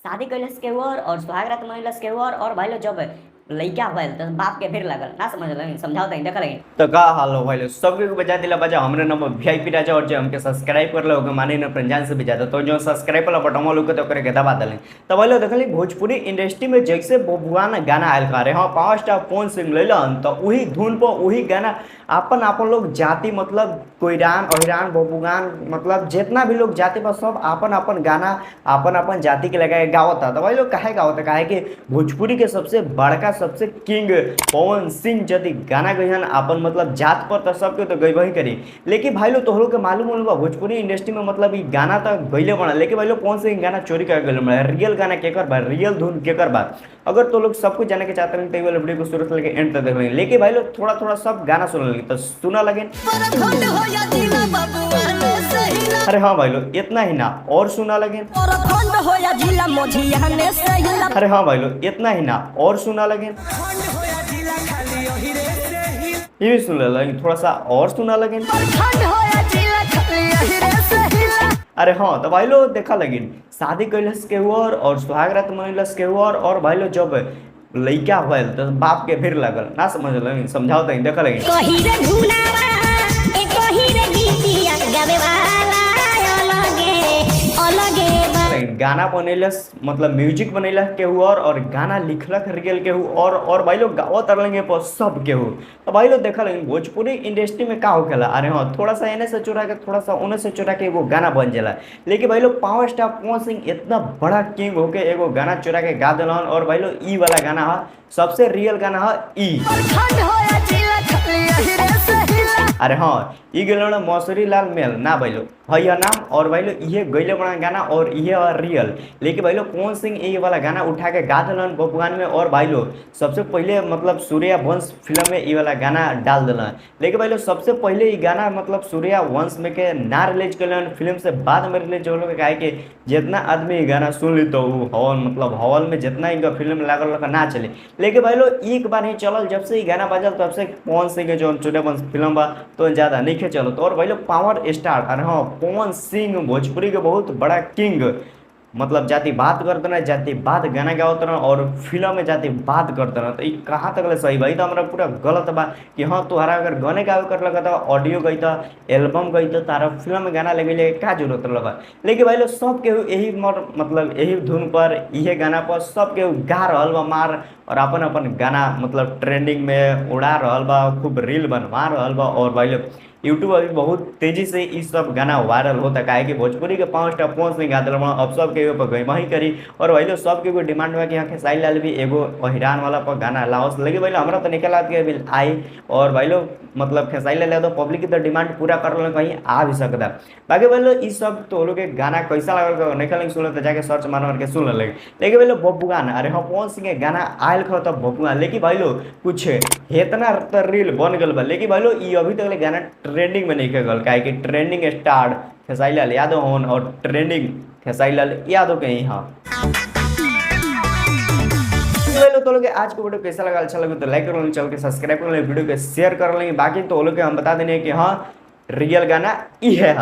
शादी कैलस के और सुहाग रात मनैलस के और भाई लो जब लइका भइल त बाप के फिर लागल ना समझ लगिन समझाओ तनी देख लगिन। तो का हाल हो भाई सबके बजा दिला बजा हमरे नंबर वीआईपी राजा और जो हमके सब्सक्राइब कर लो माने न प्रंजान से भी ज्यादा तो जो सब्सक्राइब वाला बटन वाला लोग तो करे के दबा दले। तो भाई लोग देखली भोजपुरी इंडस्ट्री में जैसे बबुआ ना गाना आयल करे हां 5 स्टार फोन सिंग लेलन तो वही धुन पर वही गाना अपन लोग जाति मतलब कोईरान अहिरान बबुगान मतलब जितना भी लोग जाति पर सब अपन गाना अपन जाति के लगा के गावता। तो भाई लोग काहे गावता काहे कि भोजपुरी के सबसे बड़का सबसे किंग पवन सिंह यदि गाना गईहन अपन मतलब जात पर तो सबके तो गई वही करी। लेकिन भाई लोग तोहरों के मालूम बा भोजपुरी इंडस्ट्री में मतलब ई गाना तो गईले बना लेकिन भाई लोग कौन से गाना चोरी कर गए बना रियल गाना केकर बा रियल धुन केकर बा। अगर तो लोग सब कुछ जाने के चाहते हैं तो वाले वीडियो को शुरू से लेके एंड तक देख लेंगे। लेकिन भाई लोग थोड़ा सब गाना सुन लेंगे तो सुना लगे। अरे हाँ भाई लोग इतना ही ना और सुना लगे। अरे हाँ भाई लोग इतना ही ना और सुना लगे। ये भी सुन लगे थोड़ा सा और सुना लगे। अरे हाँ तो भाई लोग देखा लगे शादी कैलस के और सुहाग रात मनैलस के और भाई लोग जब लइका भइल तो बाप के फिर लगल ना समझ लगे समझाओ तनी देखा लगे। गाना बनैलस मतलब म्यूजिक बनैलस केहू और गाना लिखलक रियल केहू और भाई लोग गावत रहलेंगे पर सब केहू। तो भाई लोग देखा लगे भोजपुरी इंडस्ट्री में का होखेला। अरे हाँ थोड़ा सा एने से चुरा के थोड़ा सा ओने से चुरा के एगो गाना बन जाला। लेकिन भाई लोग पावर स्टार पवन सिंह इतना बड़ा किंग होके एगो गाना चुरा के गा दिलन और भाई लोग ई वाला गाना है सबसे रियल गाना है ई। अरे हाँ ई गल मौसरी लाल मेल ना भाई लोग भैया नाम और भाई लोग ये गैले बना गाना और ये रियल। लेकिन भाई लोग पवन सिंह ये वाला गाना उठा के गा दिलन बबुआन में और भाई लोग सबसे पहले मतलब सूर्या वंश फिल्म में ये वाला गाना डाल दिलन। लेकिन भाई लोग सबसे पहले ये गाना मतलब सूर्या वंश में के ना रिलीज कर फिल्म से बाद में रिलीज हो लोग कहे कि जितना आदमी ये गाना सुन ली तो हॉल मतलब हॉल में जितना इनका फिल्म लागल ना चले। लेकिन भाई लोग एक बार ही चलल जब से ये गाना बजल तब से पवन सिंह के जो सूर्या वंश फिल्म बा तो ज़्यादा नहीं चलो। तो और भाई लोग पावर स्टार अरे हाँ पवन सिंह भोजपुरी के बहुत बड़ा किंग मतलब जाति बात करते ना जाति बात गाना गावत रह और फिल्म में जाति बात करते रह। तो ये कहाँ तक सही भाई तो हमारा पूरा गलत बा कि हाँ तुम्हारा अगर गाने गावे कर लगा था ऑडियो गई था एल्बम गई तो तारा फिल्म में गाना लगे क्या जरूरत लगा। लेकिन भाई लोग सब केहू यही मतलब यही धुन पर यही गाना पर सब केहू गा रहा बा मार और अपन गाना मतलब ट्रेंडिंग में उड़ा रहा बा खूब रील बनवा रहा बा। और भाई लोग यूट्यूब अभी बहुत तेजी से इस सब गाना वायरल होता है कि भोजपुरी के 5 स्टार पवन सिंह गा दिल अब सब के ऊपर गई वही करी। और भाई लोग सब के डिमांड हुआ कि यहाँ खेसारी लाल भी एगो अहिरान वाला पर गाना लाओस लगे भाई हमारा तो निकल आती है बिल आई। और भाई लोग मतलब खेसारी लाल तो पब्लिक की तो डिमांड पूरा कर लो कहीं आ भी सकता। बाकी भाई लोग इस सब तो लोग के गाना कैसा लगा निकल सुन तो जाके सर्च मार के सुन लगे। लेकिन भाई लोग बबुआन अरे हाँ पवन सिंह के गाना आयल खो तब बबुआन। लेकिन भाई लोग कुछ इतना रील बन गल बा। लेकिन भाई लोग अभी तक गाना ट्रेंडिंग में नहीं गल काहे कि ट्रेंडिंग स्टार्ट खेसारी लाल यादव होन और ट्रेंडिंग खेसारी लाल यादव के ही। हाँ तो लोग आज को वीडियो कैसा लगा अच्छा लगे तो लाइक कर लेंगे चैनल के सब्सक्राइब कर लेंगे वीडियो को शेयर कर लेंगे। बाकी तो लोग हम बता देने कि हाँ रियल गाना ये है।